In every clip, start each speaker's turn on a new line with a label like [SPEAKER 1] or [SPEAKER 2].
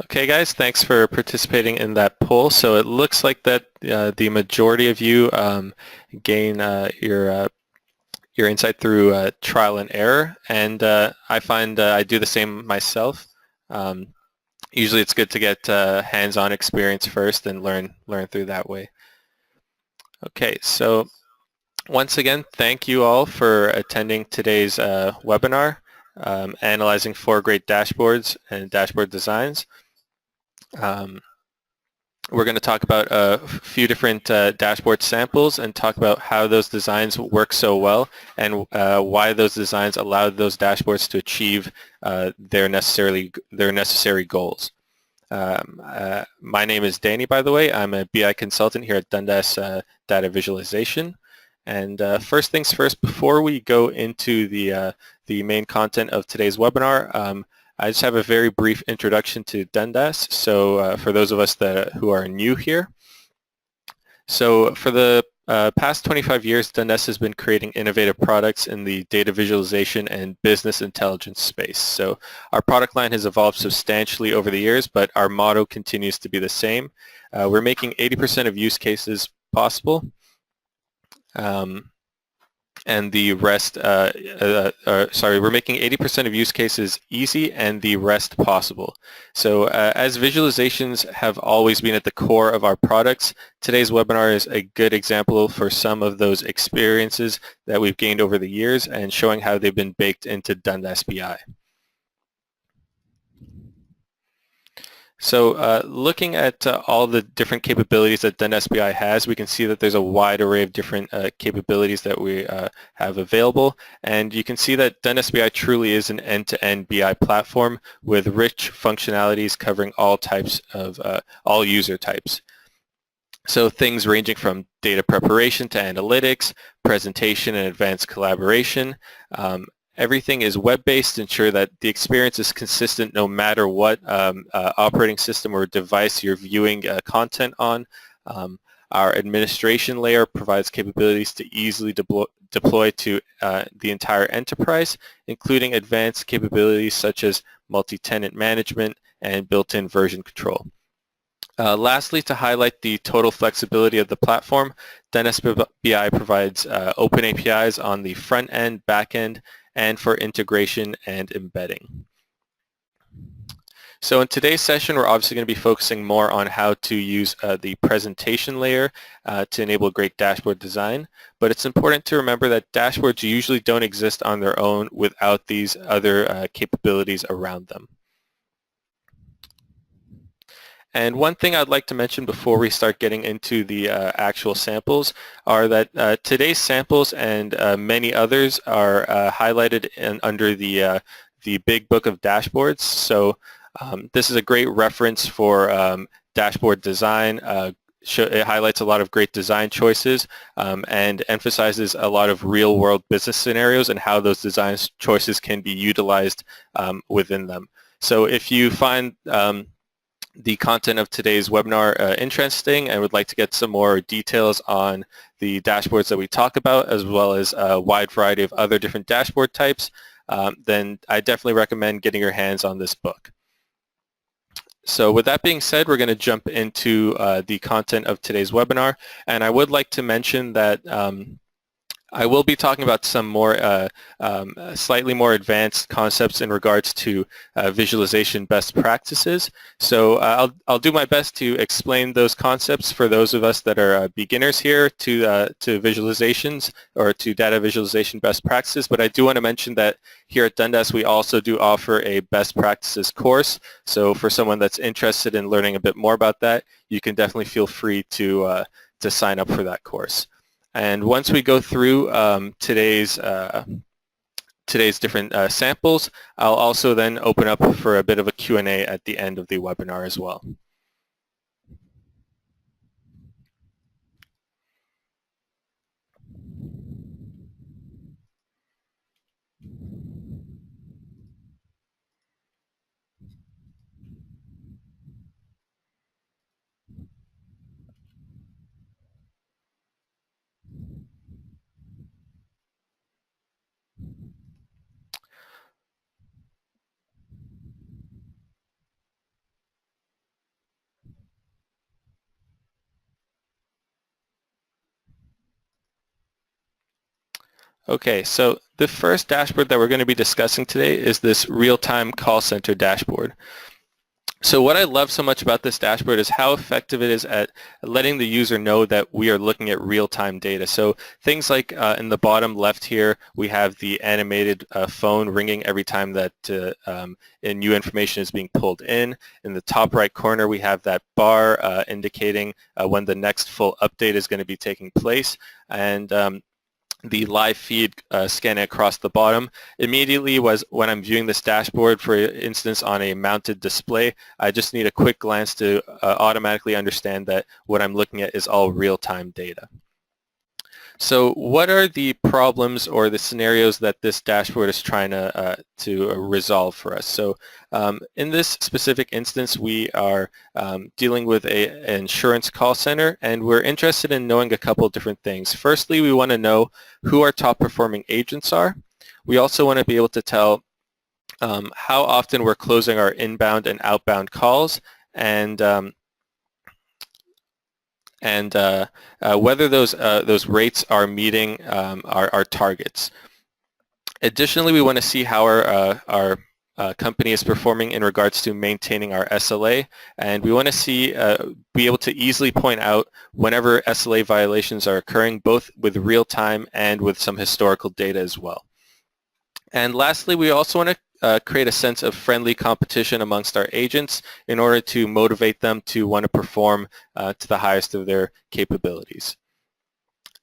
[SPEAKER 1] Okay, guys, thanks for participating in that poll. So it looks like that the majority of you gain your insight through trial and error, and I find I do the same myself. Um, Usually, it's good to get hands-on experience first and learn through that way. Okay, so once again, thank you all for attending today's webinar, analyzing 4 great dashboards and dashboard designs. Um, We're going to talk about a few different dashboard samples and talk about how those designs work so well and why those designs allow those dashboards to achieve their necessary goals. My name is Dany, by the way. I'm a BI consultant here at Dundas Data Visualization. And first things first, before we go into the main content of today's webinar, I just have a very brief introduction to Dundas. So for those of us who are new here, so for the past 25 years, Dundas has been creating innovative products in the data visualization and business intelligence space. So our product line has evolved substantially over the years, but our motto continues to be the same. We're making 80% of use cases possible. And the rest, we're making 80% of use cases easy and the rest possible. So as visualizations have always been at the core of our products, today's webinar is a good example for some of those experiences that we've gained over the years and showing how they've been baked into Dundas BI. So looking at all the different capabilities that Dundas BI has, we can see that there's a wide array of different capabilities that we have available. And you can see that Dundas BI truly is an end-to-end BI platform with rich functionalities covering all types of, all user types. So things ranging from data preparation to analytics, presentation and advanced collaboration. Everything is web-based to ensure that the experience is consistent no matter what operating system or device you're viewing content on. Our administration layer provides capabilities to easily deploy to the entire enterprise, including advanced capabilities such as multi-tenant management and built-in version control. Lastly, to highlight the total flexibility of the platform, Dundas BI provides open APIs on the front end, back end, and for integration and embedding. So in today's session, we're obviously going to be focusing more on how to use the presentation layer to enable great dashboard design. But it's important to remember that dashboards usually don't exist on their own without these other capabilities around them. And one thing I'd like to mention before we start getting into the actual samples are that today's samples and many others are highlighted under the big book of dashboards. So this is a great reference for dashboard design. It highlights a lot of great design choices and emphasizes a lot of real-world business scenarios and how those design choices can be utilized within them. So if you find the content of today's webinar interesting and would like to get some more details on the dashboards that we talk about, as well as a wide variety of other different dashboard types, then I definitely recommend getting your hands on this book. So with that being said, we're going to jump into the content of today's webinar, and I would like to mention that I will be talking about some more, slightly more advanced concepts in regards to visualization best practices. So I'll do my best to explain those concepts for those of us that are beginners here to visualizations or to data visualization best practices. But I do want to mention that here at Dundas, we also do offer a best practices course. So for someone that's interested in learning a bit more about that, you can definitely feel free to sign up for that course. And once we go through today's different samples, I'll also then open up for a bit of a Q&A at the end of the webinar as well. Okay, so the first dashboard that we're going to be discussing today is this real-time call center dashboard. So what I love so much about this dashboard is how effective it is at letting the user know that we are looking at real-time data. So things like in the bottom left here, we have the animated phone ringing every time that new information is being pulled in. In the top right corner, we have that bar indicating when the next full update is going to be taking place. And the live feed scanning across the bottom. Immediately was when I'm viewing this dashboard, for instance, on a mounted display, I just need a quick glance to automatically understand that what I'm looking at is all real-time data. So what are the problems or the scenarios that this dashboard is trying to resolve for us? So in this specific instance, we are dealing with an insurance call center, and we're interested in knowing a couple of different things. Firstly, we want to know who our top performing agents are. We also want to be able to tell how often we're closing our inbound and outbound calls, and whether those rates are meeting our targets. Additionally, we want to see how our company is performing in regards to maintaining our SLA, and we want to be able to easily point out whenever SLA violations are occurring, both with real time and with some historical data as well. And lastly, we also want to create a sense of friendly competition amongst our agents in order to motivate them to want to perform to the highest of their capabilities.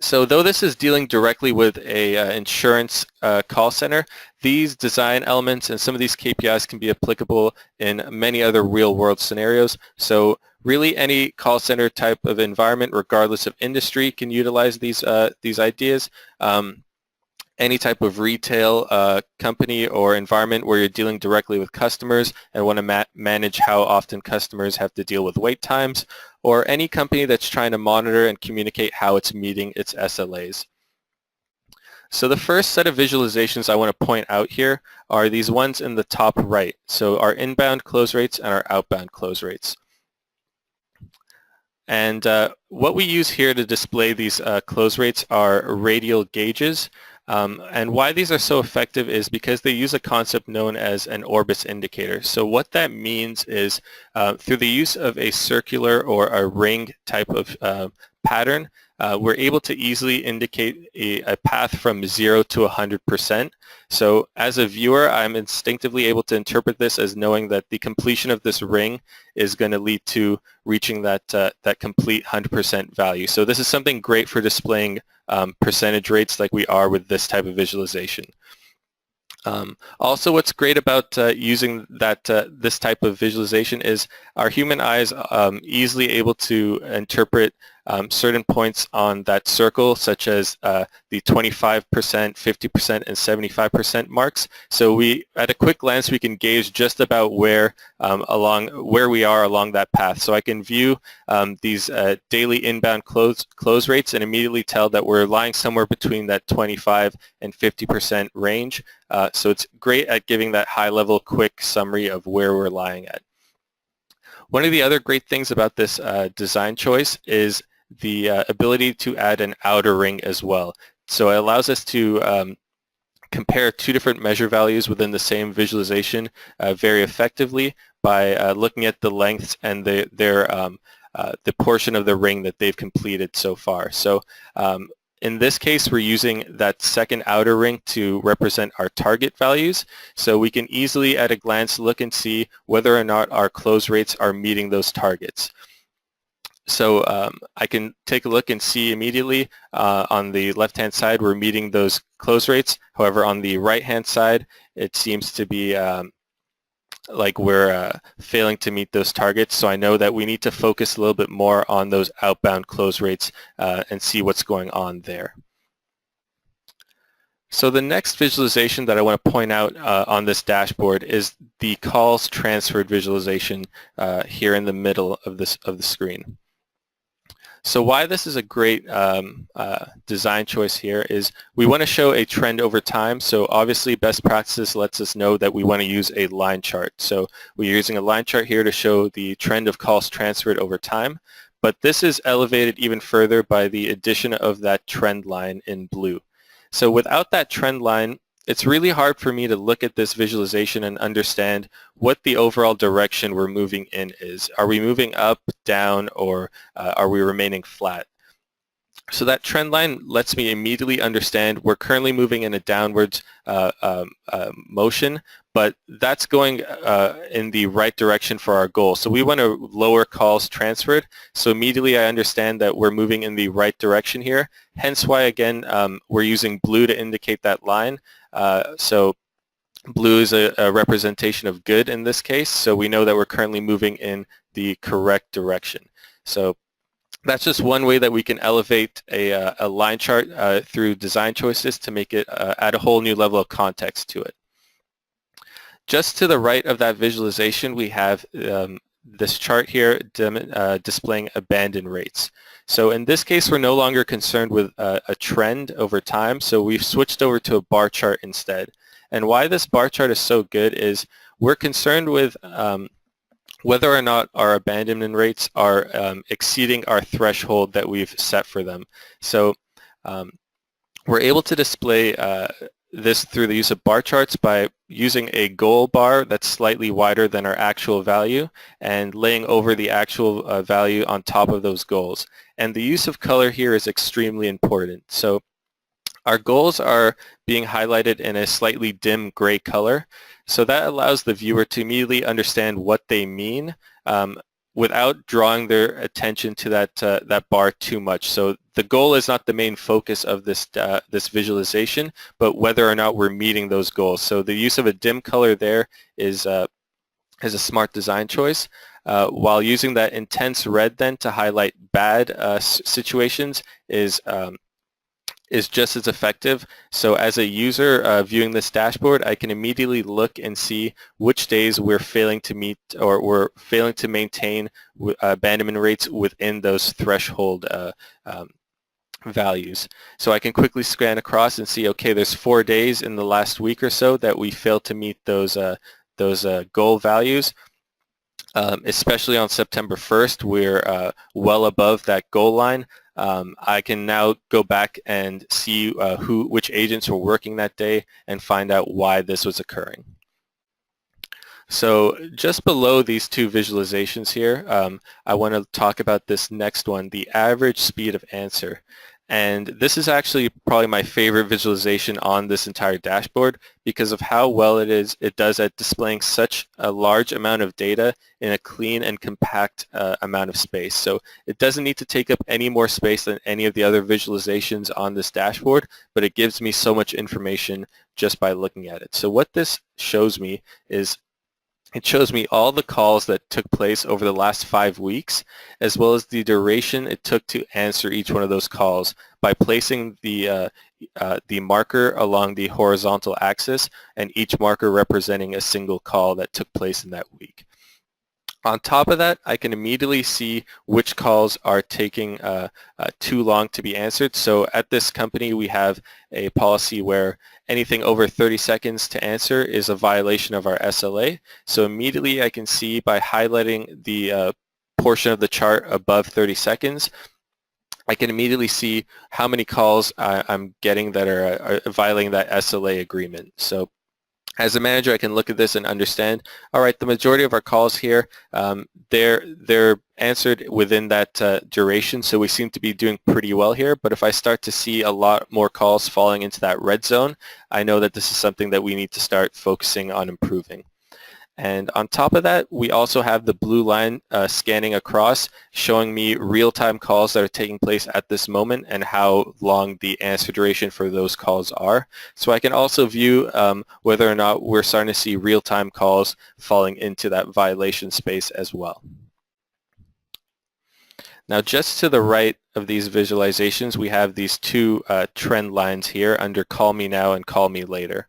[SPEAKER 1] So though this is dealing directly with a insurance call center, these design elements and some of these KPIs can be applicable in many other real-world scenarios. So really any call center type of environment, regardless of industry, can utilize these ideas. Any type of retail company or environment where you're dealing directly with customers and want to manage how often customers have to deal with wait times, or any company that's trying to monitor and communicate how it's meeting its SLAs. So the first set of visualizations I want to point out here are these ones in the top right. So our inbound close rates and our outbound close rates. And what we use here to display these close rates are radial gauges. And why these are so effective is because they use a concept known as an Orbis indicator. So what that means is through the use of a circular or a ring type of pattern, we're able to easily indicate a path from 0 to 100%. So as a viewer, I'm instinctively able to interpret this as knowing that the completion of this ring is going to lead to reaching that complete 100% value. So this is something great for displaying percentage rates like we are with this type of visualization. Also, what's great about using this type of visualization is our human eyes easily able to interpret certain points on that circle, such as the 25%, 50%, and 75% marks. So at a quick glance, we can gauge just about where we are along that path. So I can view these daily inbound close rates and immediately tell that we're lying somewhere between that 25 and 50% range. So it's great at giving that high-level, quick summary of where we're lying at. One of the other great things about this design choice is the ability to add an outer ring as well. So it allows us to compare two different measure values within the same visualization very effectively by looking at the lengths and the portion of the ring that they've completed so far. So in this case, we're using that second outer ring to represent our target values. So we can easily at a glance look and see whether or not our close rates are meeting those targets. So I can take a look and see immediately on the left-hand side we're meeting those close rates. However, on the right-hand side, it seems to be like we're failing to meet those targets. So I know that we need to focus a little bit more on those outbound close rates and see what's going on there. So the next visualization that I want to point out on this dashboard is the calls transferred visualization here in the middle of the screen. So why this is a great design choice here is we want to show a trend over time. So obviously best practices lets us know that we want to use a line chart. So we're using a line chart here to show the trend of calls transferred over time. But this is elevated even further by the addition of that trend line in blue. So without that trend line, it's really hard for me to look at this visualization and understand what the overall direction we're moving in is. Are we moving up, down, or are we remaining flat? So that trend line lets me immediately understand we're currently moving in a downwards motion, but that's going in the right direction for our goal. So we want to lower calls transferred. So immediately I understand that we're moving in the right direction here. Hence why, again, we're using blue to indicate that line. So blue is a representation of good in this case. So we know that we're currently moving in the correct direction. So that's just one way that we can elevate a line chart through design choices to make it add a whole new level of context to it. Just to the right of that visualization, we have this chart here displaying abandon rates. So in this case, we're no longer concerned with a trend over time, so we've switched over to a bar chart instead. And why this bar chart is so good is we're concerned with whether or not our abandonment rates are exceeding our threshold that we've set for them. So we're able to display this through the use of bar charts by using a goal bar that's slightly wider than our actual value and laying over the actual value on top of those goals. And the use of color here is extremely important. So our goals are being highlighted in a slightly dim gray color. So that allows the viewer to immediately understand what they mean without drawing their attention to that bar too much. So the goal is not the main focus of this visualization, but whether or not we're meeting those goals. So the use of a dim color there is a smart design choice. While using that intense red then to highlight bad situations is just as effective. So as a user viewing this dashboard, I can immediately look and see which days we're failing to meet or we're failing to maintain abandonment rates within those threshold values. So I can quickly scan across and see, okay, there's 4 days in the last week or so that we failed to meet those goal values. Especially on September 1st, we're well above that goal line. I can now go back and see which agents were working that day and find out why this was occurring. So just below these two visualizations here, I want to talk about this next one, the average speed of answer. And this is actually probably my favorite visualization on this entire dashboard because of how well it does at displaying such a large amount of data in a clean and compact amount of space. So it doesn't need to take up any more space than any of the other visualizations on this dashboard, but it gives me so much information just by looking at it. So what this shows me is it shows me all the calls that took place over the last 5 weeks, as well as the duration it took to answer each one of those calls by placing the marker along the horizontal axis and each marker representing a single call that took place in that week. On top of that, I can immediately see which calls are taking too long to be answered. So at this company, we have a policy where anything over 30 seconds to answer is a violation of our SLA. So immediately I can see by highlighting the portion of the chart above 30 seconds, I can immediately see how many calls I'm getting that are violating that SLA agreement. So as a manager, I can look at this and understand, all right, the majority of our calls here, they're answered within that duration, so we seem to be doing pretty well here. But if I start to see a lot more calls falling into that red zone, I know that this is something that we need to start focusing on improving. And on top of that, we also have the blue line scanning across, showing me real-time calls that are taking place at this moment and how long the answer duration for those calls are. So I can also view whether or not we're starting to see real-time calls falling into that violation space as well. Now, just to the right of these visualizations, we have these two trend lines here under Call Me Now and Call Me Later.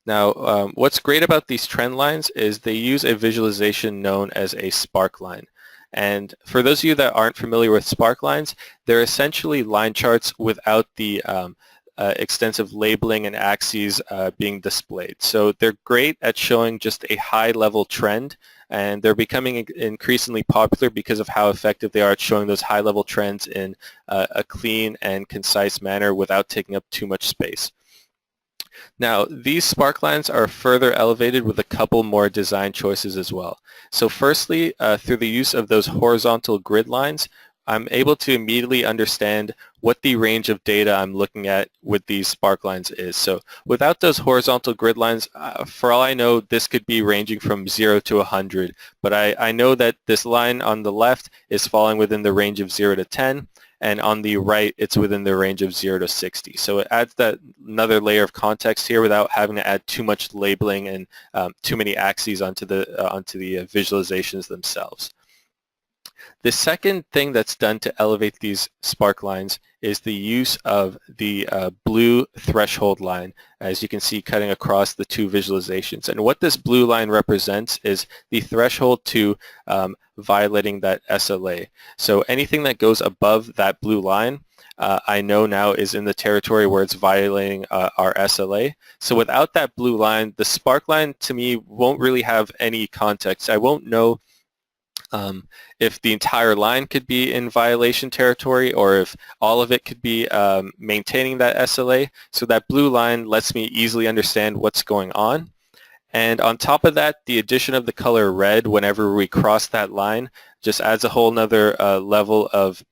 [SPEAKER 1] Now, what's great about these trend lines is they use a visualization known as a spark line. And for those of you that aren't familiar with spark lines, they're essentially line charts without the extensive labeling and axes being displayed. So they're great at showing just a high-level trend, and they're becoming increasingly popular because of how effective they are at showing those high-level trends in a clean and concise manner without taking up too much space. Now, these spark lines are further elevated with a couple more design choices as well. So firstly, through the use of those horizontal grid lines, I'm able to immediately understand what the range of data I'm looking at with these spark lines is. So without those horizontal grid lines, for all I know, this could be ranging from 0 to 100. But I know that this line on the left is falling within the range of 0 to 10. And on the right, it's within the range of 0 to 60. So it adds that another layer of context here without having to add too much labeling and too many axes onto the visualizations themselves. The second thing that's done to elevate these spark lines is the use of the blue threshold line, as you can see cutting across the two visualizations. And what this blue line represents is the threshold to violating that SLA. So anything that goes above that blue line, I know now is in the territory where it's violating our SLA. So without that blue line, the spark line to me won't really have any context. I won't know if the entire line could be in violation territory or if all of it could be maintaining that SLA. So that blue line lets me easily understand what's going on. And on top of that, the addition of the color red whenever we cross that line just adds a whole nother level of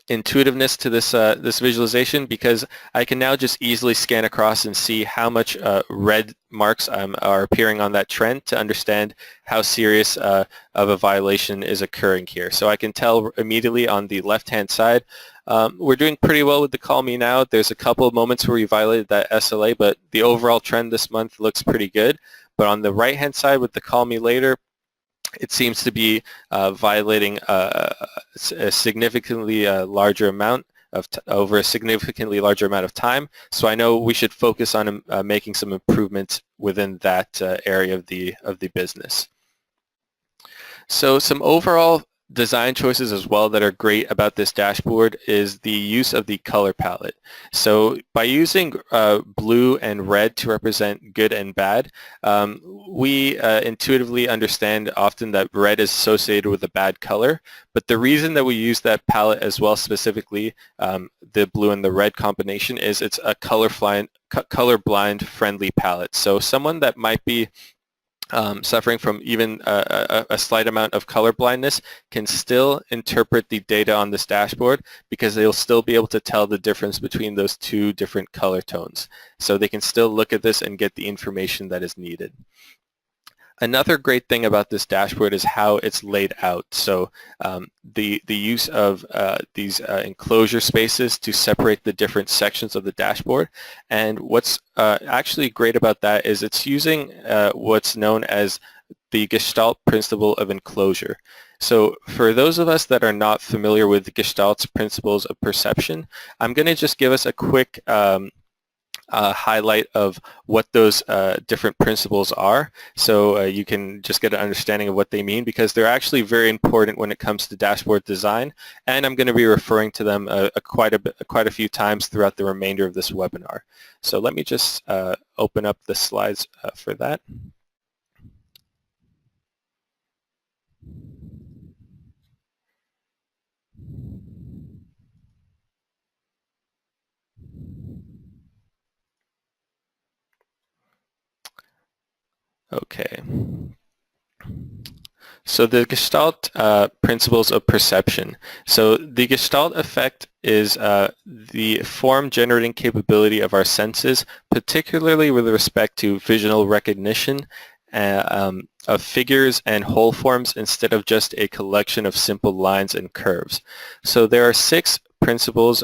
[SPEAKER 1] intuitiveness to this this visualization, because I can now just easily scan across and see how much red marks are appearing on that trend to understand how serious of a violation is occurring here. So I can tell immediately on the left-hand side, we're doing pretty well with the Call Me Now. There's a couple of moments where we violated that SLA, but the overall trend this month looks pretty good. But on the right-hand side with the Call Me Later, it seems to be violating a significantly larger amount of over a significantly larger amount of time. So I know we should focus on making some improvements within that area of the business. So some overall design choices as well that are great about this dashboard is the use of the color palette. So by using blue and red to represent good and bad, we intuitively understand often that red is associated with a bad color, but the reason that we use that palette as well, specifically the blue and the red combination, is it's a colorblind friendly palette. So someone that might be suffering from even a slight amount of color blindness can still interpret the data on this dashboard, because they'll still be able to tell the difference between those two different color tones. So they can still look at this and get the information that is needed. Another great thing about this dashboard is how it's laid out. So the use of these enclosure spaces to separate the different sections of the dashboard. And what's actually great about that is it's using what's known as the Gestalt principle of enclosure. So for those of us that are not familiar with the Gestalt's principles of perception, I'm going to just give us a quick highlight of what those different principles are, so you can just get an understanding of what they mean, because they're actually very important when it comes to dashboard design, and I'm going to be referring to them quite a few times throughout the remainder of this webinar. So let me just open up the slides for that. Okay. So the Gestalt principles of perception. So the Gestalt effect is the form generating capability of our senses, particularly with respect to visual recognition of figures and whole forms instead of just a collection of simple lines and curves. So there are six principles,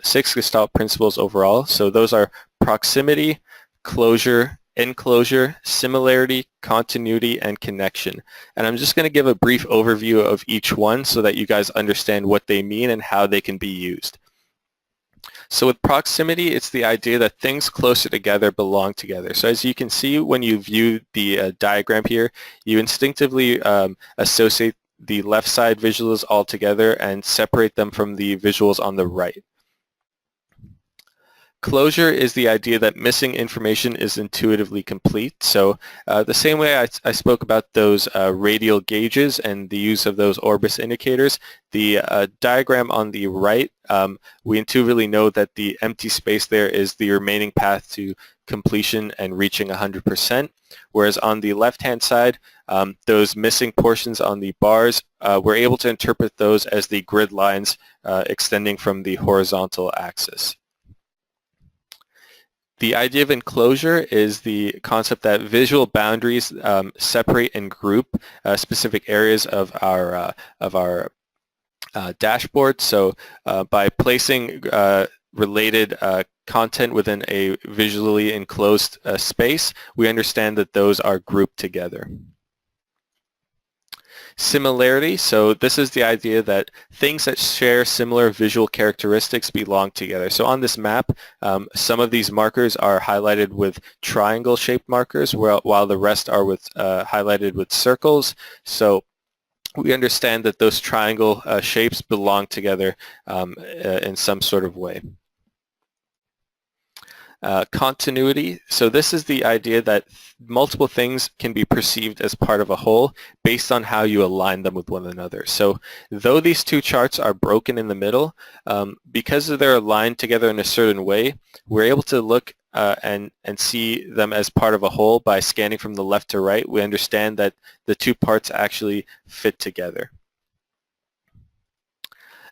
[SPEAKER 1] six Gestalt principles overall. So those are proximity, closure, enclosure, similarity, continuity, and connection. And I'm just going to give a brief overview of each one so that you guys understand what they mean and how they can be used. So with proximity, it's the idea that things closer together belong together. So as you can see when you view the diagram here, you instinctively associate the left side visuals all together and separate them from the visuals on the right. Closure is the idea that missing information is intuitively complete. So the same way I spoke about those radial gauges and the use of those Orbis indicators, the diagram on the right, we intuitively know that the empty space there is the remaining path to completion and reaching 100%, whereas on the left-hand side, those missing portions on the bars, we're able to interpret those as the grid lines extending from the horizontal axis. The idea of enclosure is the concept that visual boundaries separate and group specific areas of our dashboard. So by placing related content within a visually enclosed space, we understand that those are grouped together. Similarity, so this is the idea that things that share similar visual characteristics belong together. So on this map, some of these markers are highlighted with triangle-shaped markers, while the rest are with highlighted with circles. So we understand that those triangle shapes belong together in some sort of way. Continuity, so this is the idea that multiple things can be perceived as part of a whole based on how you align them with one another. So though these two charts are broken in the middle, because they're aligned together in a certain way, we're able to look and see them as part of a whole by scanning from the left to right. We understand that the two parts actually fit together.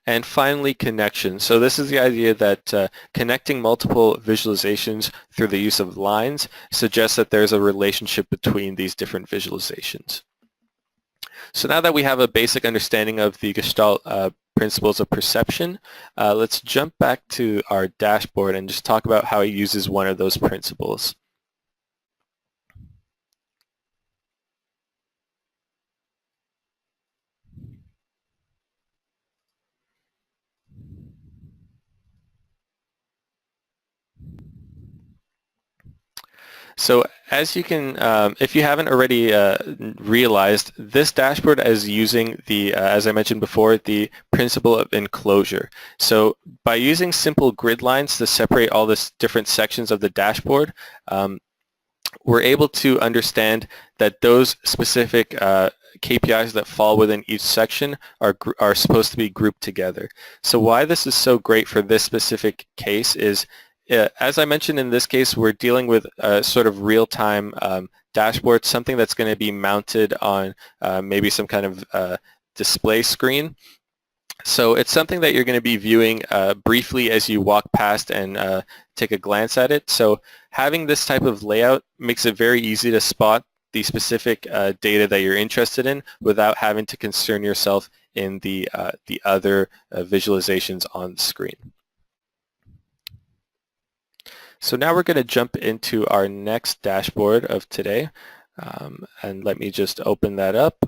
[SPEAKER 1] And finally, connection. So this is the idea that connecting multiple visualizations through the use of lines suggests that there's a relationship between these different visualizations. So now that we have a basic understanding of the Gestalt principles of perception, let's jump back to our dashboard and just talk about how it uses one of those principles. So as you can, if you haven't already realized, this dashboard is using the, as I mentioned before, the principle of enclosure. So by using simple grid lines to separate all the different sections of the dashboard, we're able to understand that those specific KPIs that fall within each section are supposed to be grouped together. So why this is so great for this specific case is, as I mentioned, in this case, we're dealing with a sort of real-time dashboard, something that's going to be mounted on maybe some kind of display screen. So it's something that you're going to be viewing briefly as you walk past and take a glance at it. So having this type of layout makes it very easy to spot the specific data that you're interested in without having to concern yourself in the other visualizations on the screen. So now we're going to jump into our next dashboard of today, and let me just open that up.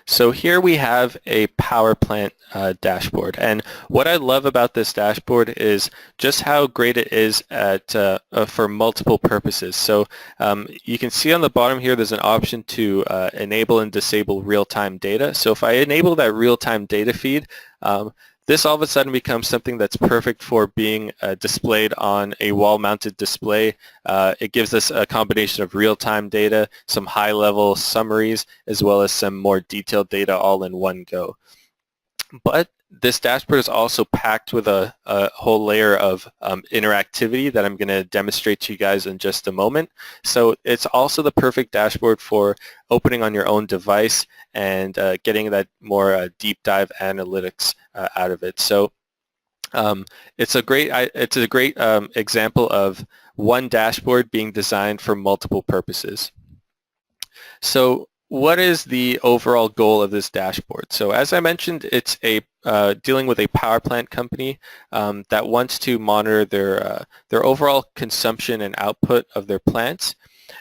[SPEAKER 1] So here we have a power plant dashboard, and what I love about this dashboard is just how great it is at for multiple purposes. So you can see on the bottom here there's an option to enable and disable real-time data. So if I enable that real-time data feed, this all of a sudden becomes something that's perfect for being displayed on a wall-mounted display. It gives us a combination of real-time data, some high-level summaries, as well as some more detailed data all in one go. But this dashboard is also packed with a whole layer of interactivity that I'm going to demonstrate to you guys in just a moment. So it's also the perfect dashboard for opening on your own device and getting that more deep dive analytics out of it. So it's a great example of one dashboard being designed for multiple purposes. So what is the overall goal of this dashboard? So as I mentioned, it's dealing with a power plant company that wants to monitor their overall consumption and output of their plants.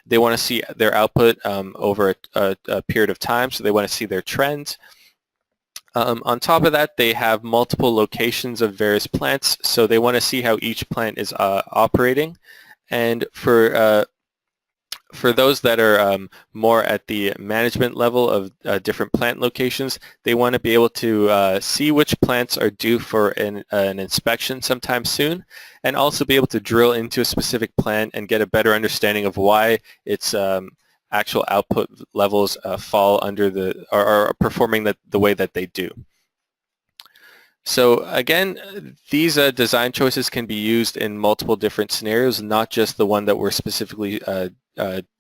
[SPEAKER 1] They want to see their output over a period of time, so they want to see their trends. On top of that, they have multiple locations of various plants, so they want to see how each plant is operating. And For those that are more at the management level of different plant locations, they want to be able to see which plants are due for an inspection sometime soon, and also be able to drill into a specific plant and get a better understanding of why its actual output levels fall under the or are performing the way that they do. So again, these design choices can be used in multiple different scenarios, not just the one that we're specifically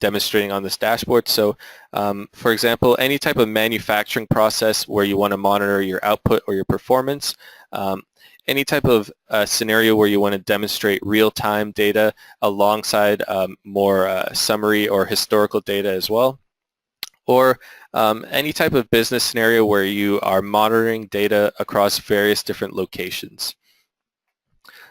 [SPEAKER 1] demonstrating on this dashboard. So for example, any type of manufacturing process where you want to monitor your output or your performance, any type of scenario where you want to demonstrate real-time data alongside more summary or historical data as well, or any type of business scenario where you are monitoring data across various different locations.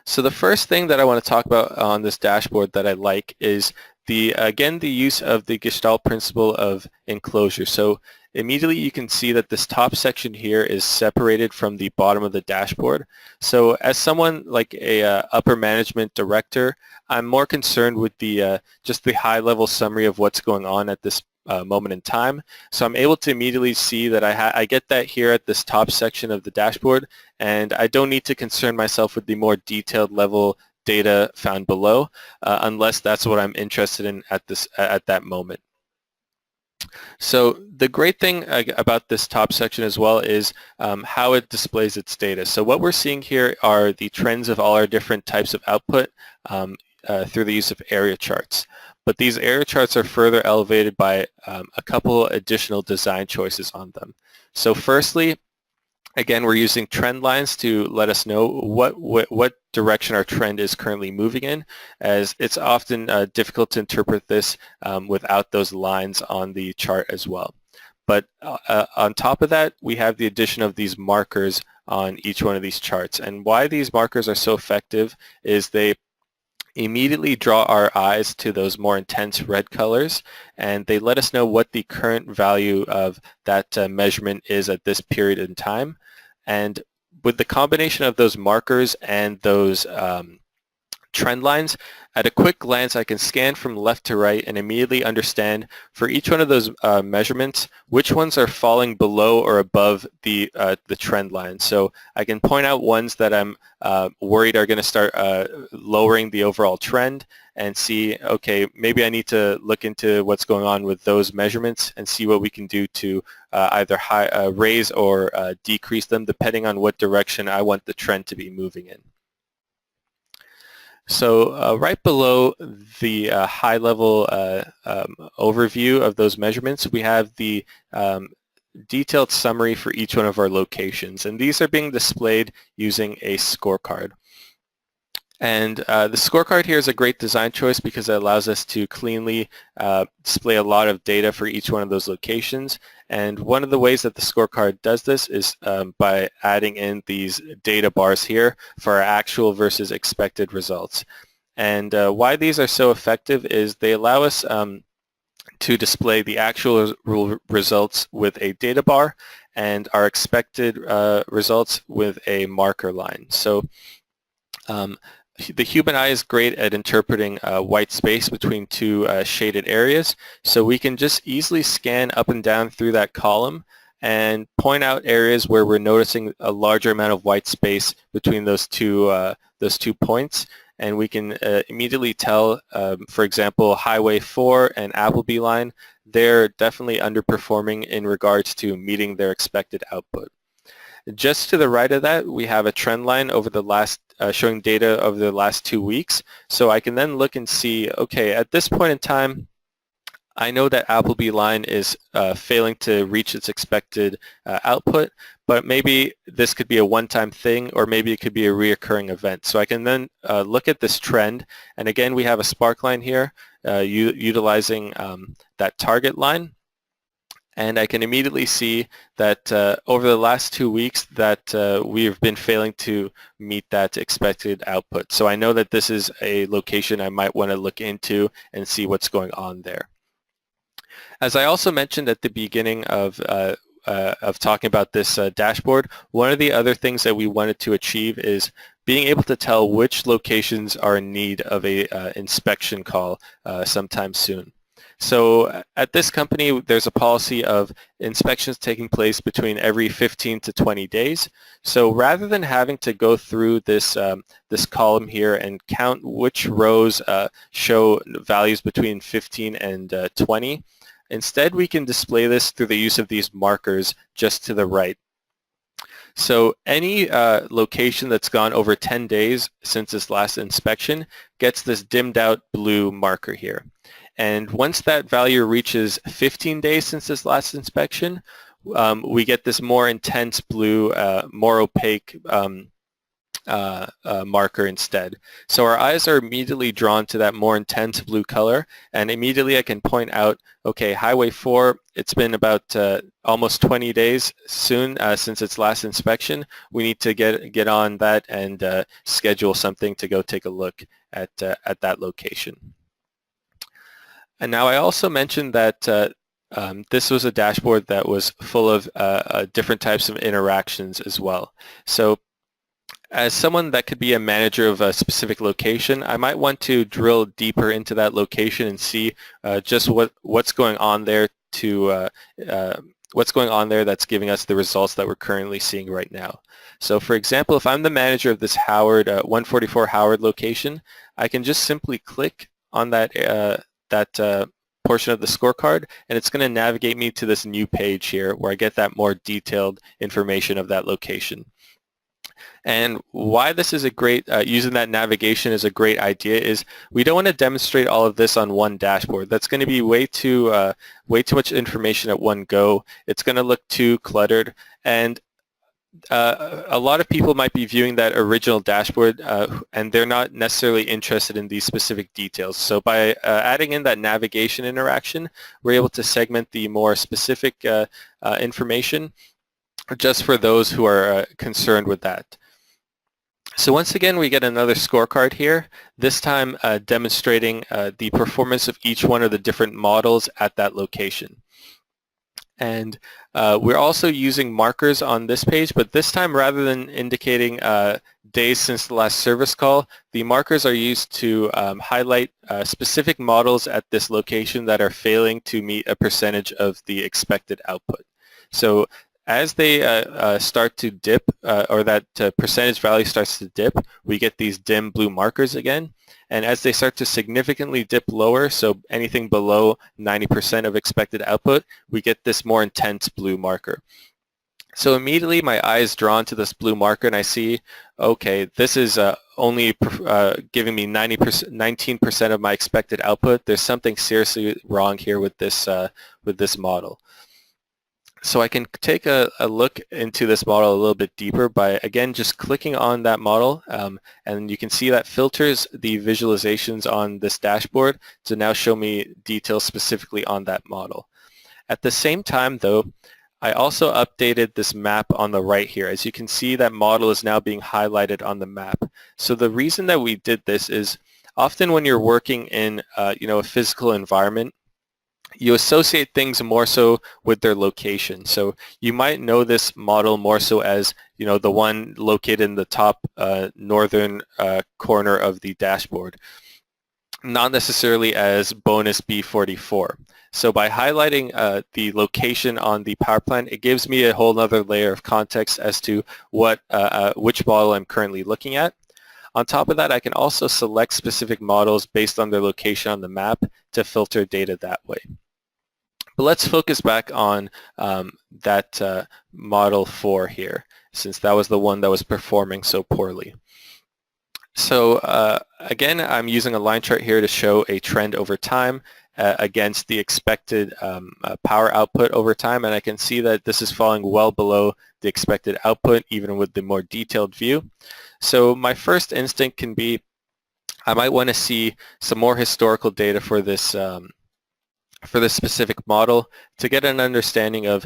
[SPEAKER 1] So the first thing that I want to talk about on this dashboard that I like is again the use of the Gestalt principle of enclosure. So immediately you can see that this top section here is separated from the bottom of the dashboard. So as someone like a upper management director, I'm more concerned with the just the high-level summary of what's going on at this moment in time. So I'm able to immediately see that I get that here at this top section of the dashboard, and I don't need to concern myself with the more detailed level data found below unless that's what I'm interested in at that moment. So the great thing about this top section as well is how it displays its data. So what we're seeing here are the trends of all our different types of output through the use of area charts. But these area charts are further elevated by a couple additional design choices on them. So firstly, again, we're using trend lines to let us know what direction our trend is currently moving in, as it's often difficult to interpret this without those lines on the chart as well. But on top of that, we have the addition of these markers on each one of these charts. And why these markers are so effective is they immediately draw our eyes to those more intense red colors, and they let us know what the current value of that measurement is at this period in time. And with the combination of those markers and those trend lines, at a quick glance I can scan from left to right and immediately understand for each one of those measurements which ones are falling below or above the trend line. So I can point out ones that I'm worried are going to start lowering the overall trend and see, okay, maybe I need to look into what's going on with those measurements and see what we can do to either raise or decrease them depending on what direction I want the trend to be moving in. So right below the high-level overview of those measurements, we have the detailed summary for each one of our locations, and these are being displayed using a scorecard. And the scorecard here is a great design choice because it allows us to cleanly display a lot of data for each one of those locations. And one of the ways that the scorecard does this is by adding in these data bars here for our actual versus expected results. And why these are so effective is they allow us to display the actual results with a data bar and our expected results with a marker line. So the human eye is great at interpreting white space between two shaded areas, so we can just easily scan up and down through that column and point out areas where we're noticing a larger amount of white space between those two points, and we can immediately tell, for example, Highway 4 and Appleby line, they're definitely underperforming in regards to meeting their expected output. Just to the right of that, we have a trend line over the last showing data over the last 2 weeks. So I can then look and see, okay, at this point in time, I know that Appleby line is failing to reach its expected output, but maybe this could be a one-time thing, or maybe it could be a reoccurring event. So I can then look at this trend, and again, we have a spark line here utilizing that target line. And I can immediately see that over the last 2 weeks that we've been failing to meet that expected output. So I know that this is a location I might want to look into and see what's going on there. As I also mentioned at the beginning of talking about this dashboard, one of the other things that we wanted to achieve is being able to tell which locations are in need of a inspection call sometime soon. So at this company, there's a policy of inspections taking place between every 15 to 20 days. So rather than having to go through this, this column here and count which rows show values between 15 and 20, instead we can display this through the use of these markers just to the right. So any location that's gone over 10 days since its last inspection gets this dimmed out blue marker here. And once that value reaches 15 days since this last inspection, we get this more intense blue, more opaque marker instead. So our eyes are immediately drawn to that more intense blue color, and immediately I can point out, okay, Highway 4, it's been about almost 20 days soon since its last inspection. We need to get on that and schedule something to go take a look at that location. And now I also mentioned that this was a dashboard that was full of different types of interactions as well. So as someone that could be a manager of a specific location, I might want to drill deeper into that location and see just what's going on there that's giving us the results that we're currently seeing right now. So for example, if I'm the manager of this 144 Howard location, I can just simply click on that portion of the scorecard, and it's going to navigate me to this new page here where I get that more detailed information of that location. And why this is a great, using that navigation is a great idea is we don't want to demonstrate all of this on one dashboard. That's going to be way too much information at one go. It's going to look too cluttered, and a lot of people might be viewing that original dashboard and they're not necessarily interested in these specific details. So by adding in that navigation interaction, we're able to segment the more specific information just for those who are concerned with that. So once again, we get another scorecard here, this time demonstrating the performance of each one of the different models at that location. And we're also using markers on this page, but this time rather than indicating days since the last service call, the markers are used to highlight specific models at this location that are failing to meet a percentage of the expected output. So as they start to dip, or that percentage value starts to dip, we get these dim blue markers again. And as they start to significantly dip lower, so anything below 90% of expected output, we get this more intense blue marker. So immediately my eye is drawn to this blue marker and I see, okay, this is only giving me 19% of my expected output. There's something seriously wrong here with this model. So I can take a look into this model a little bit deeper by, again, just clicking on that model, and you can see that filters the visualizations on this dashboard to now show me details specifically on that model. At the same time, though, I also updated this map on the right here. As you can see, that model is now being highlighted on the map. So the reason that we did this is often when you're working in a physical environment, you associate things more so with their location. So you might know this model more so as, the one located in the top northern corner of the dashboard, not necessarily as bonus B44. So by highlighting the location on the power plant, it gives me a whole other layer of context as to which model I'm currently looking at. On top of that, I can also select specific models based on their location on the map to filter data that way. But let's focus back on that model 4 here, since that was the one that was performing so poorly. So again, I'm using a line chart here to show a trend over time against the expected power output over time, and I can see that this is falling well below the expected output, even with the more detailed view. So my first instinct can be, I might want to see some more historical data for this specific model to get an understanding of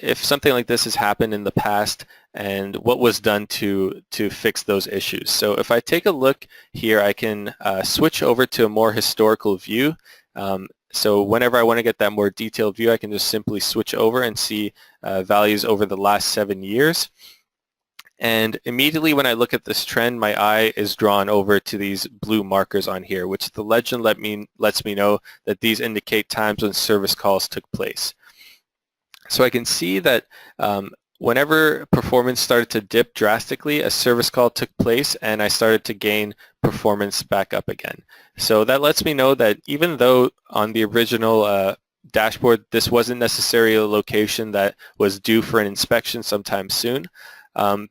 [SPEAKER 1] if something like this has happened in the past and what was done to fix those issues. So if I take a look here, I can switch over to a more historical view. So whenever I want to get that more detailed view, I can just simply switch over and see values over the last 7 years. And immediately when I look at this trend, my eye is drawn over to these blue markers on here, which the legend lets me know that these indicate times when service calls took place. So I can see that whenever performance started to dip drastically, a service call took place and I started to gain performance back up again. So that lets me know that even though on the original dashboard this wasn't necessarily a location that was due for an inspection sometime soon,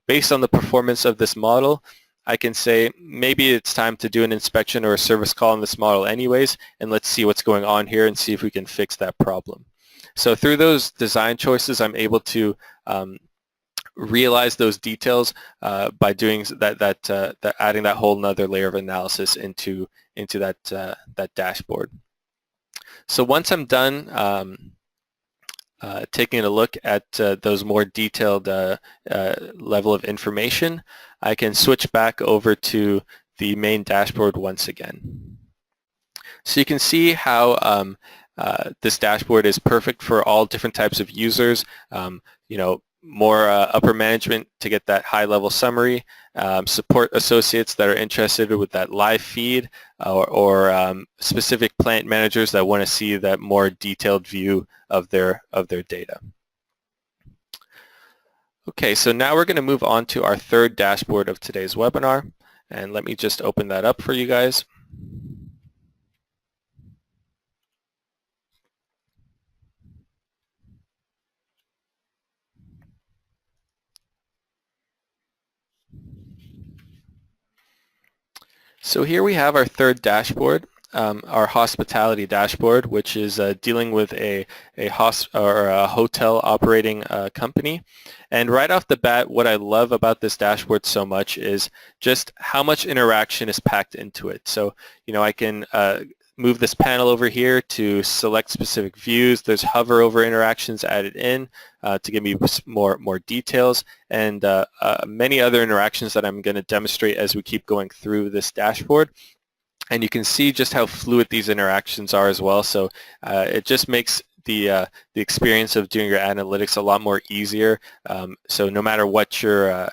[SPEAKER 1] based on the performance of this model, I can say maybe it's time to do an inspection or a service call on this model anyways, and let's see what's going on here and see if we can fix that problem. So through those design choices, I'm able to realize those details by doing adding that whole another layer of analysis into that dashboard. So once I'm done taking a look at those more detailed level of information, I can switch back over to the main dashboard once again. So you can see how this dashboard is perfect for all different types of users. More upper management to get that high-level summary, support associates that are interested with that live feed, or specific plant managers that want to see that more detailed view of their data. Okay, so now we're going to move on to our third dashboard of today's webinar, and let me just open that up for you guys. So here we have our third dashboard, our hospitality dashboard, which is dealing with a hotel operating company. And right off the bat, what I love about this dashboard so much is just how much interaction is packed into it. So, I can move this panel over here to select specific views. There's hover over interactions added in to give me more details, and many other interactions that I'm going to demonstrate as we keep going through this dashboard. And you can see just how fluid these interactions are as well. So it just makes the experience of doing your analytics a lot more easier. So no matter what your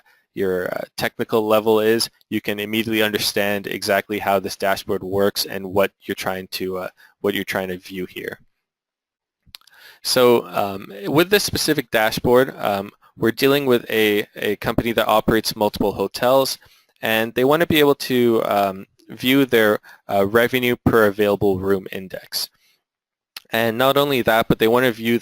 [SPEAKER 1] technical level is, you can immediately understand exactly how this dashboard works and what you're trying to view here. So with this specific dashboard, we're dealing with a company that operates multiple hotels, and they want to be able to view their revenue per available room index. And not only that, but they want to view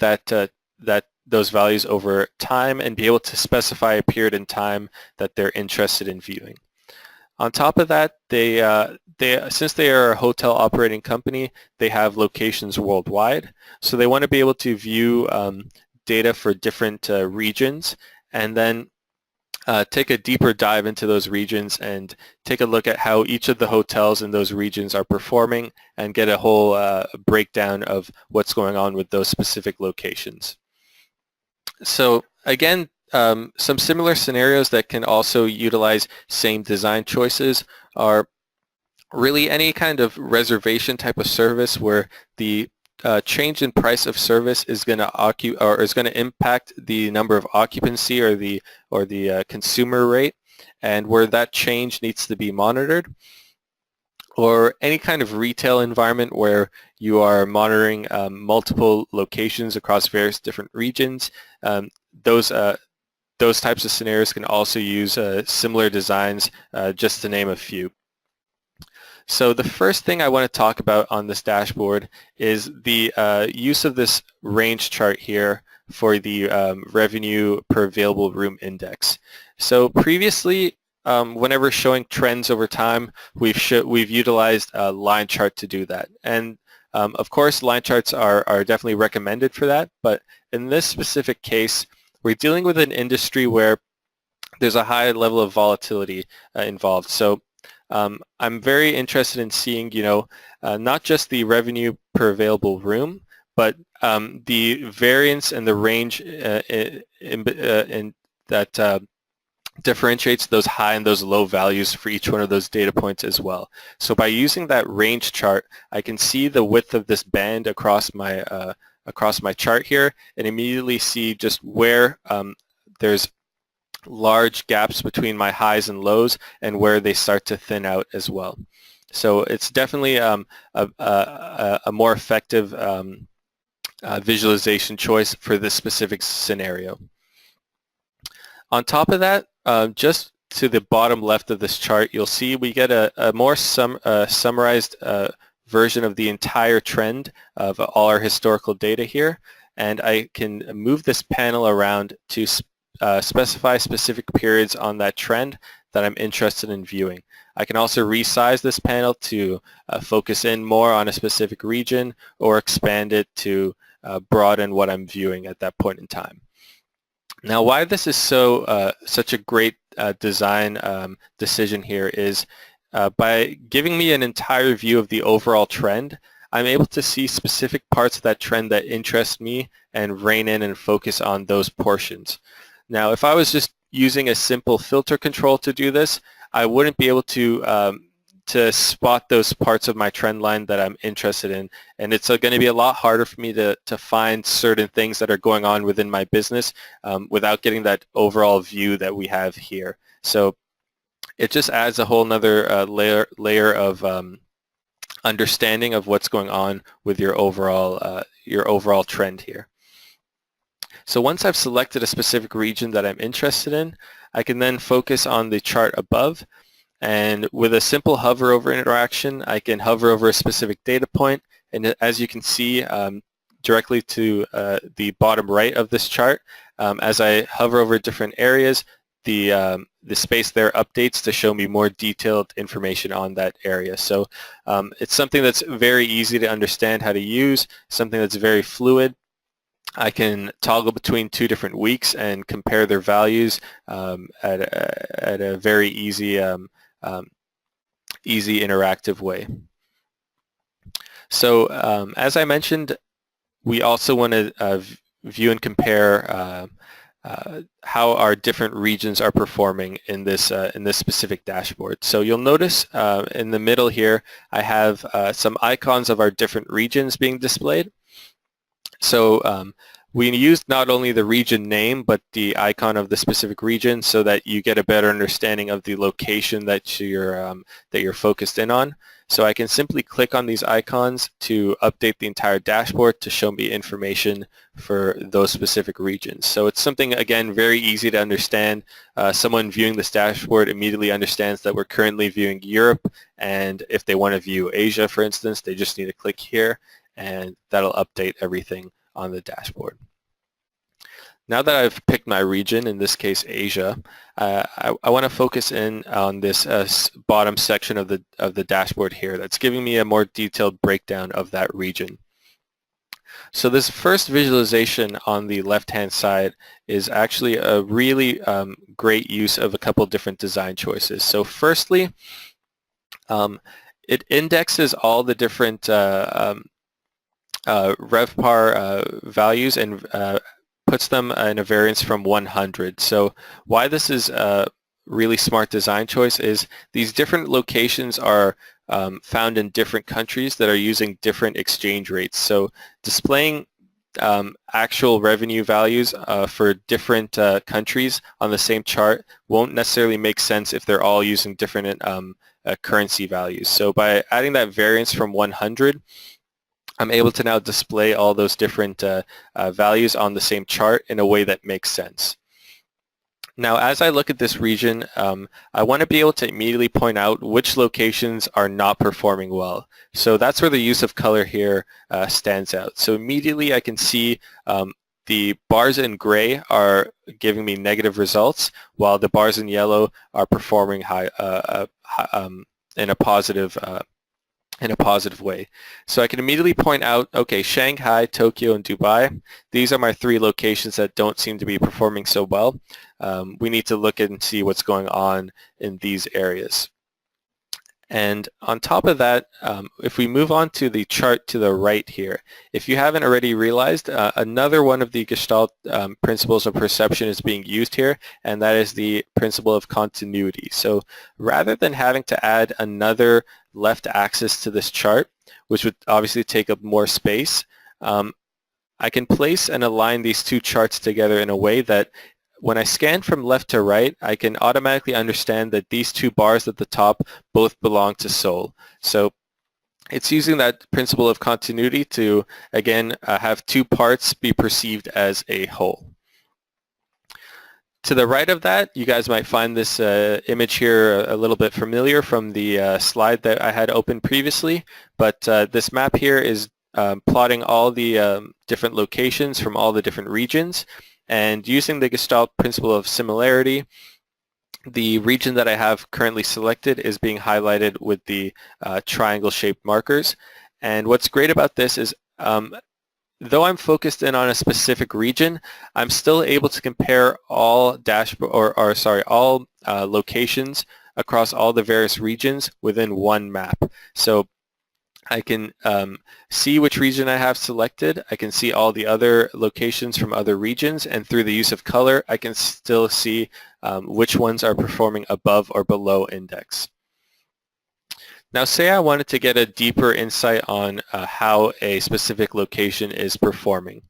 [SPEAKER 1] those values over time and be able to specify a period in time that they're interested in viewing. On top of that, since they are a hotel operating company, they have locations worldwide. So they want to be able to view data for different regions, and then take a deeper dive into those regions and take a look at how each of the hotels in those regions are performing and get a whole breakdown of what's going on with those specific locations. So again, some similar scenarios that can also utilize same design choices are really any kind of reservation type of service where the change in price of service is going to impact the number of occupancy or the consumer rate, and where that change needs to be monitored. Or any kind of retail environment where you are monitoring multiple locations across various different regions. Those types of scenarios can also use similar designs, just to name a few. So the first thing I want to talk about on this dashboard is the use of this range chart here for the revenue per available room index. So previously, whenever showing trends over time, we've utilized a line chart to do that. And of course, line charts are definitely recommended for that. But in this specific case, we're dealing with an industry where there's a high level of volatility involved. So I'm very interested in seeing, not just the revenue per available room, but the variance and the range in that differentiates those high and those low values for each one of those data points as well. So by using that range chart, I can see the width of this band across my chart here, and immediately see just where there's large gaps between my highs and lows and where they start to thin out as well. So it's definitely a more effective visualization choice for this specific scenario. On top of that, just to the bottom left of this chart, you'll see we get a more summarized version of the entire trend of all our historical data here, and I can move this panel around to specify specific periods on that trend that I'm interested in viewing. I can also resize this panel to focus in more on a specific region or expand it to broaden what I'm viewing at that point in time. Now, why this is such a great design decision here is by giving me an entire view of the overall trend, I'm able to see specific parts of that trend that interest me and rein in and focus on those portions. Now, if I was just using a simple filter control to do this, I wouldn't be able to spot those parts of my trend line that I'm interested in, and it's going to be a lot harder for me to find certain things that are going on within my business without getting that overall view that we have here. So it just adds a whole nother layer of understanding of what's going on with your overall trend here. So once I've selected a specific region that I'm interested in, I can then focus on the chart above, and with a simple hover over interaction, I can hover over a specific data point, and as you can see directly to the bottom right of this chart, as I hover over different areas, the space there updates to show me more detailed information on that area. So it's something that's very easy to understand how to use, something that's very fluid. I can toggle between two different weeks and compare their values at a very easy interactive way. So as I mentioned, we also want to view and compare how our different regions are performing in this specific dashboard. So you'll notice in the middle here, I have some icons of our different regions being displayed. So we used not only the region name, but the icon of the specific region so that you get a better understanding of the location that you're focused in on. So I can simply click on these icons to update the entire dashboard to show me information for those specific regions. So it's something, again, very easy to understand. Someone viewing this dashboard immediately understands that we're currently viewing Europe, and if they want to view Asia, for instance, they just need to click here, and that'll update everything on the dashboard. Now that I've picked my region, in this case Asia, I want to focus in on this bottom section of the dashboard here that's giving me a more detailed breakdown of that region. So this first visualization on the left-hand side is actually a really great use of a couple different design choices. So firstly, it indexes all the different RevPAR values and puts them in a variance from 100. So why this is a really smart design choice is these different locations are found in different countries that are using different exchange rates. So displaying actual revenue values for different countries on the same chart won't necessarily make sense if they're all using different currency values. So by adding that variance from 100, I'm able to now display all those different values on the same chart in a way that makes sense. Now, as I look at this region, I want to be able to immediately point out which locations are not performing well. So that's where the use of color here stands out. So immediately I can see the bars in gray are giving me negative results, while the bars in yellow are performing in a positive way. So I can immediately point out, okay, Shanghai, Tokyo, and Dubai, these are my three locations that don't seem to be performing so well. We need to look and see what's going on in these areas. And on top of that, if we move on to the chart to the right here, if you haven't already realized, another one of the Gestalt principles of perception is being used here, and that is the principle of continuity. So rather than having to add another left axis to this chart, which would obviously take up more space, I can place and align these two charts together in a way that when I scan from left to right, I can automatically understand that these two bars at the top both belong to Sol. So it's using that principle of continuity to, again, have two parts be perceived as a whole. To the right of that, you guys might find this image here a little bit familiar from the slide that I had opened previously, but this map here is plotting all the different locations from all the different regions, and using the Gestalt principle of similarity, the region that I have currently selected is being highlighted with the triangle-shaped markers. And what's great about this is though I'm focused in on a specific region, I'm still able to compare all all locations across all the various regions within one map. So I can see which region I have selected. I can see all the other locations from other regions, and through the use of color, I can still see which ones are performing above or below index. Now, say I wanted to get a deeper insight on how a specific location is performing.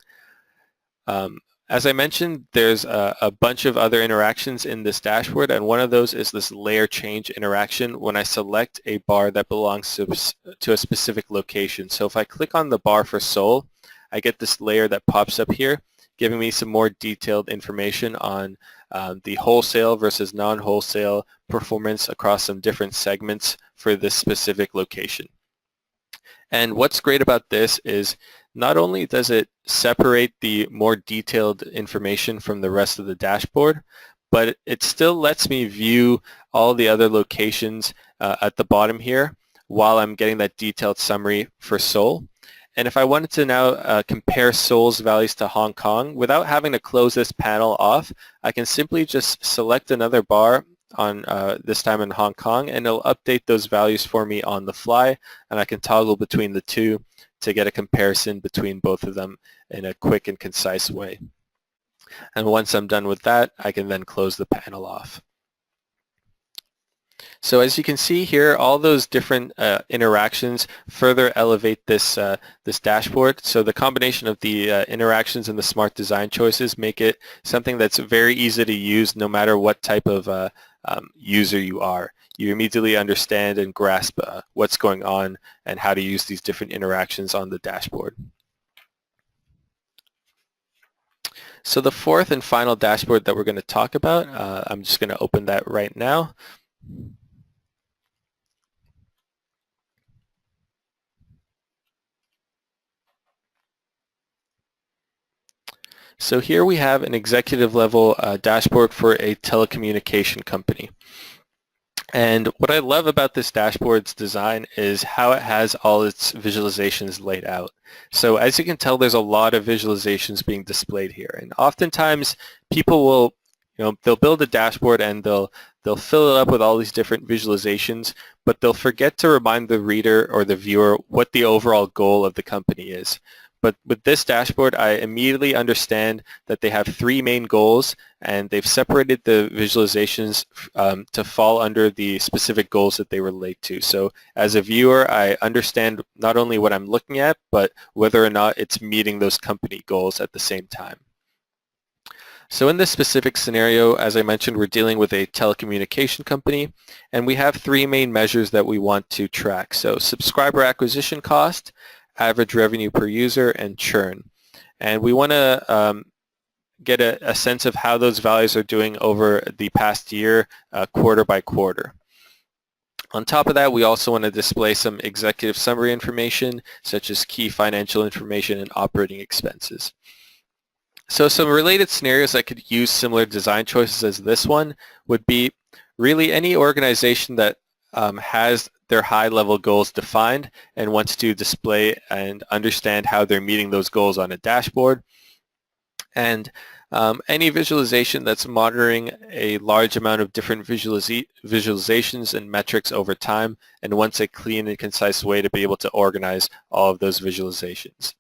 [SPEAKER 1] As I mentioned, there's a bunch of other interactions in this dashboard, and one of those is this layer change interaction when I select a bar that belongs to a specific location. So if I click on the bar for Sol, I get this layer that pops up here, giving me some more detailed information on the wholesale versus non-wholesale performance across some different segments for this specific location. And what's great about this is not only does it separate the more detailed information from the rest of the dashboard, but it still lets me view all the other locations at the bottom here while I'm getting that detailed summary for Sol. And if I wanted to now compare Sol's values to Hong Kong, without having to close this panel off, I can simply just select another bar on this time in Hong Kong, and it'll update those values for me on the fly, and I can toggle between the two to get a comparison between both of them in a quick and concise way. And once I'm done with that, I can then close the panel off. So as you can see here, all those different interactions further elevate this, this dashboard. So the combination of the interactions and the smart design choices make it something that's very easy to use no matter what type of user you are. You immediately understand and grasp what's going on and how to use these different interactions on the dashboard. So the fourth and final dashboard that we're going to talk about, I'm just going to open that right now. So here we have an executive level dashboard for a telecommunication company. And what I love about this dashboard's design is how it has all its visualizations laid out. So as you can tell, there's a lot of visualizations being displayed here. And oftentimes people will, they'll build a dashboard and they'll fill it up with all these different visualizations, but they'll forget to remind the reader or the viewer what the overall goal of the company is. But with this dashboard, I immediately understand that they have three main goals, and they've separated the visualizations to fall under the specific goals that they relate to. So as a viewer, I understand not only what I'm looking at, but whether or not it's meeting those company goals at the same time. So in this specific scenario, as I mentioned, we're dealing with a telecommunication company, and we have three main measures that we want to track. So subscriber acquisition cost, average revenue per user, and churn. And we want to get a sense of how those values are doing over the past year, quarter by quarter. On top of that, we also want to display some executive summary information, such as key financial information and operating expenses. So some related scenarios that could use similar design choices as this one would be really any organization that has their high-level goals defined and wants to display and understand how they're meeting those goals on a dashboard. And any visualization that's monitoring a large amount of different visualizations and metrics over time and wants a clean and concise way to be able to organize all of those visualizations.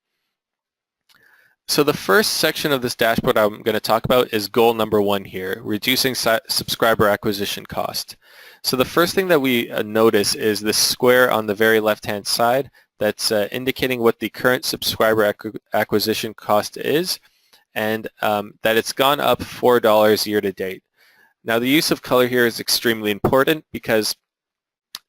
[SPEAKER 1] So the first section of this dashboard I'm going to talk about is goal number one here, reducing subscriber acquisition cost. So the first thing that we notice is this square on the very left-hand side that's indicating what the current subscriber acquisition cost is, and that it's gone up $4 year to date. Now the use of color here is extremely important because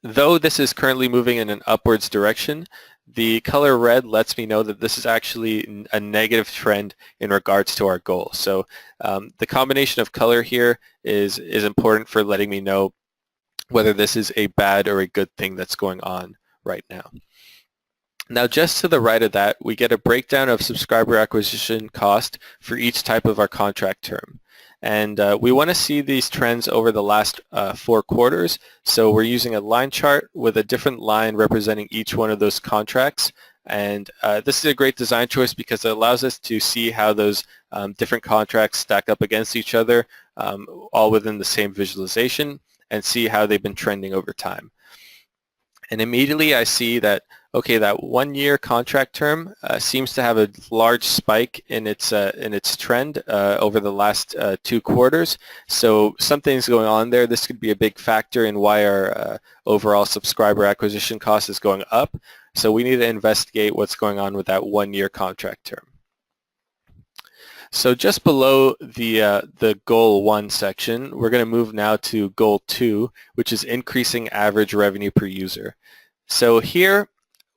[SPEAKER 1] though this is currently moving in an upwards direction, the color red lets me know that this is actually a negative trend in regards to our goal. So the combination of color here is important for letting me know whether this is a bad or a good thing that's going on right now. Now just to the right of that, we get a breakdown of subscriber acquisition cost for each type of our contract term. And we want to see these trends over the last 4 quarters. So we're using a line chart with a different line representing each one of those contracts. And this is a great design choice because it allows us to see how those different contracts stack up against each other, all within the same visualization, and see how they've been trending over time. And immediately I see that, okay, that 1-year contract term seems to have a large spike in its trend over the last 2 quarters. So something's going on there. This could be a big factor in why our overall subscriber acquisition cost is going up. So we need to investigate what's going on with that 1-year contract term. So just below the Goal 1 section, we're going to move now to Goal 2, which is increasing average revenue per user. So here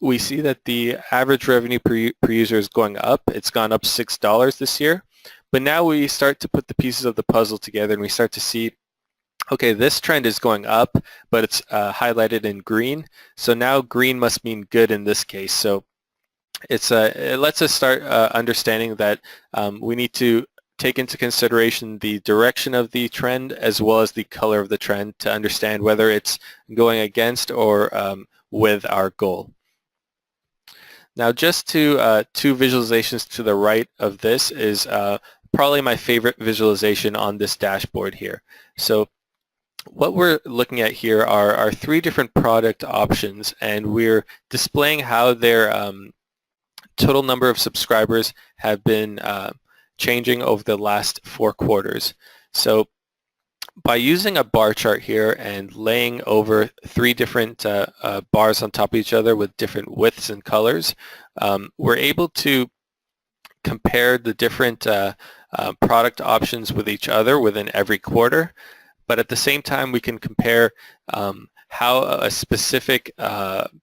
[SPEAKER 1] we see that the average revenue per user is going up. It's gone up $6 this year. But now we start to put the pieces of the puzzle together and we start to see, okay, this trend is going up, but it's highlighted in green. So now green must mean good in this case. So it lets us start understanding that we need to take into consideration the direction of the trend as well as the color of the trend to understand whether it's going against or with our goal. Now just to 2 visualizations to the right of this is probably my favorite visualization on this dashboard here. So what we're looking at here are 3 different product options, and we're displaying how their total number of subscribers have been changing over the last 4 quarters. So by using a bar chart here and laying over 3 different bars on top of each other with different widths and colors, we're able to compare the different product options with each other within every quarter. But at the same time, we can compare how a specific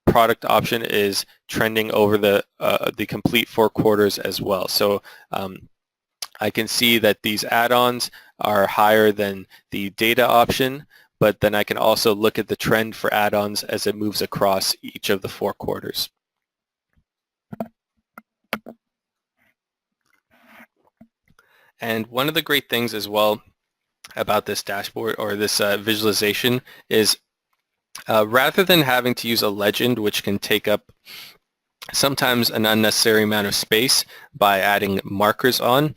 [SPEAKER 1] product option is trending over the complete 4 quarters as well. So I can see that these add-ons are higher than the data option, but then I can also look at the trend for add-ons as it moves across each of the 4 quarters. And one of the great things as well about this dashboard or this visualization is rather than having to use a legend, which can take up sometimes an unnecessary amount of space by adding markers on,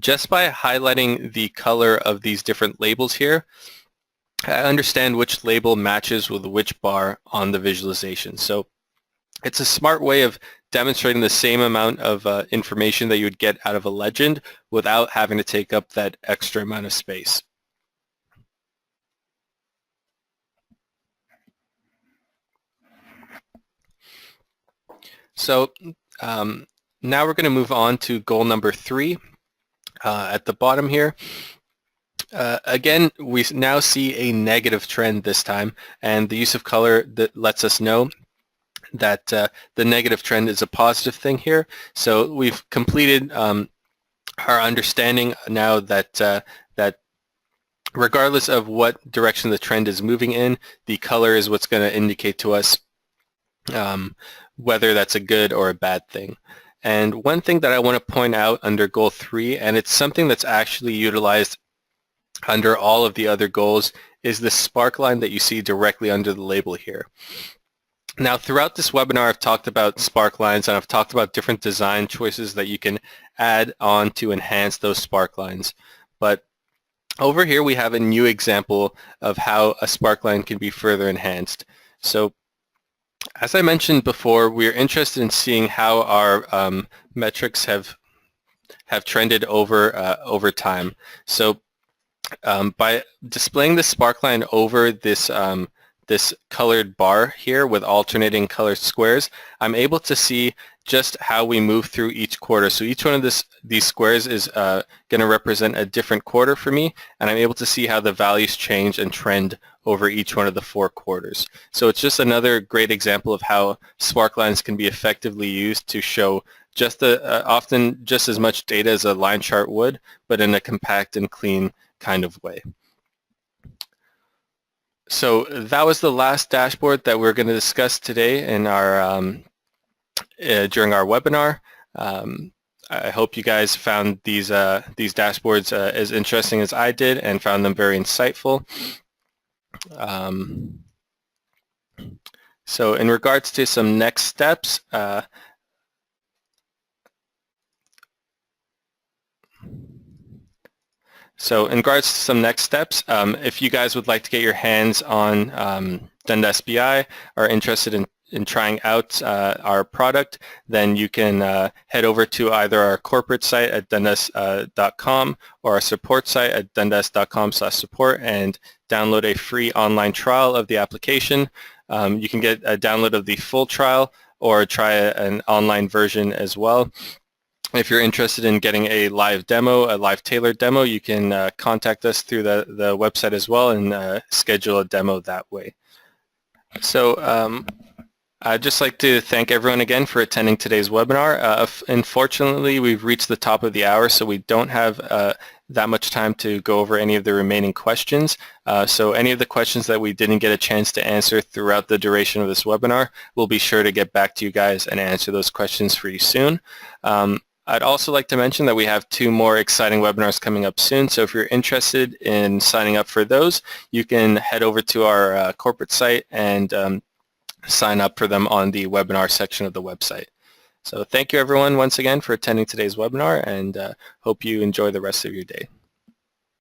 [SPEAKER 1] just by highlighting the color of these different labels here, I understand which label matches with which bar on the visualization. So it's a smart way of demonstrating the same amount of information that you would get out of a legend without having to take up that extra amount of space. So now we're going to move on to goal number 3 at the bottom here. Again, we now see a negative trend this time, and the use of color that lets us know that the negative trend is a positive thing here. So we've completed our understanding now that that regardless of what direction the trend is moving in, the color is what's going to indicate to us whether that's a good or a bad thing. And one thing that I want to point out under goal 3, and it's something that's actually utilized under all of the other goals, is the spark line that you see directly under the label here. Now, throughout this webinar, I've talked about spark lines, and I've talked about different design choices that you can add on to enhance those spark lines. But over here, we have a new example of how a spark line can be further enhanced. So as I mentioned before, we're interested in seeing how our metrics have trended over time. So by displaying the spark line over this this colored bar here with alternating colored squares, I'm able to see just how we move through each quarter. So each one of these squares is going to represent a different quarter for me, and I'm able to see how the values change and trend over each one of the 4 quarters. So it's just another great example of how sparklines can be effectively used to show just often just as much data as a line chart would, but in a compact and clean kind of way. So that was the last dashboard that we're going to discuss today in our during our webinar. I hope you guys found these dashboards as interesting as I did and found them very insightful. So in regards to some next steps, if you guys would like to get your hands on Dundas BI, are interested in trying out our product, then you can head over to either our corporate site at dundas.com or our support site at dundas.com/support and download a free online trial of the application. You can get a download of the full trial or try an online version as well. If you're interested in getting a live demo, a live tailored demo, you can contact us through the website as well and schedule a demo that way. So I'd just like to thank everyone again for attending today's webinar. Unfortunately, we've reached the top of the hour, so we don't have that much time to go over any of the remaining questions. So any of the questions that we didn't get a chance to answer throughout the duration of this webinar, we'll be sure to get back to you guys and answer those questions for you soon. I'd also like to mention that we have 2 more exciting webinars coming up soon, so if you're interested in signing up for those, you can head over to our corporate site and sign up for them on the webinar section of the website. So thank you everyone once again for attending today's webinar, and hope you enjoy the rest of your day.